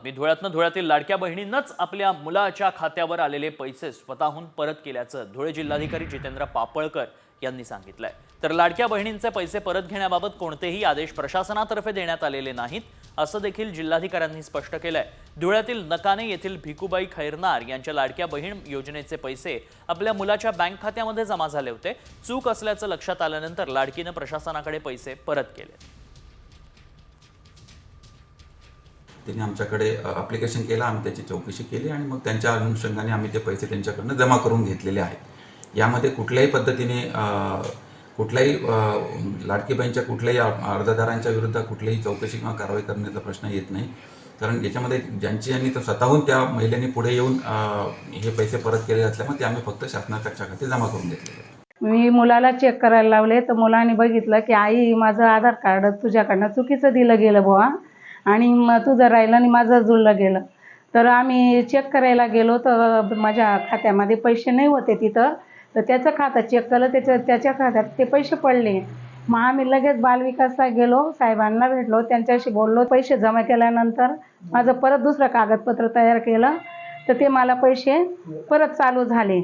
बातमी धुळ्यातनं धुळ्यातील लाडक्या बहिणींनाच आपल्या मुलाच्या खात्यावर आलेले पैसे स्वतःहून परत केल्याचं धुळे जिल्हाधिकारी जितेंद्र पापळकर यांनी सांगितलंय। तर लाडक्या बहिणींचे पैसे परत घेण्याबाबत कोणतेही आदेश प्रशासनातर्फे देण्यात आलेले नाहीत असं देखील जिल्हाधिकाऱ्यांनी स्पष्ट केलंय। धुळ्यातील नकाने येथील भिकुबाई खैरनार यांच्या लाडक्या बहीण योजनेचे पैसे आपल्या मुलाच्या बँक खात्यामध्ये जमा झाले होते। चूक असल्याचं लक्षात आल्यानंतर लाडकीनं प्रशासनाकडे पैसे परत केले। त्यांनी आमच्याकडे ॲप्लिकेशन केलं, आम्ही त्याची चौकशी केली आणि मग त्यांच्या अनुषंगाने आम्ही ते पैसे त्यांच्याकडनं जमा करून घेतलेले आहेत। यामध्ये कुठल्याही पद्धतीने कुठल्याही लाडकी बहीणच्या कुठल्याही अर्जदारांच्या विरुद्ध कुठलीही चौकशी किंवा कारवाई करण्याचा प्रश्न येत नाही, कारण याच्यामध्ये ज्यांनी तर स्वतःहून त्या महिलेने पुढे येऊन हे पैसे परत केले असल्यामुळे ते आम्ही फक्त शासनाच्या खाते जमा करून घेतलेले। मी मुलाला चेक करायला लावले तर मुलाने बघितलं की आई माझं आधार कार्ड तुझ्याकडनं चुकीचं दिलं गेलं बुवा आणि मग तुझं राहिलं आणि माझं जुळलं गेलं। तर आम्ही चेक करायला गेलो तर माझ्या खात्यामध्ये पैसे नाही होते तिथं, तर त्याचं खातं चेक केलं, त्याच्या खात्यात ते पैसे पडले। मग आम्ही लगेच बालविकासला गेलो, साहेबांना भेटलो, त्यांच्याशी बोललो। पैसे जमा केल्यानंतर माझं परत दुसरं कागदपत्र तयार केलं तर ते मला पैसे परत चालू झाले।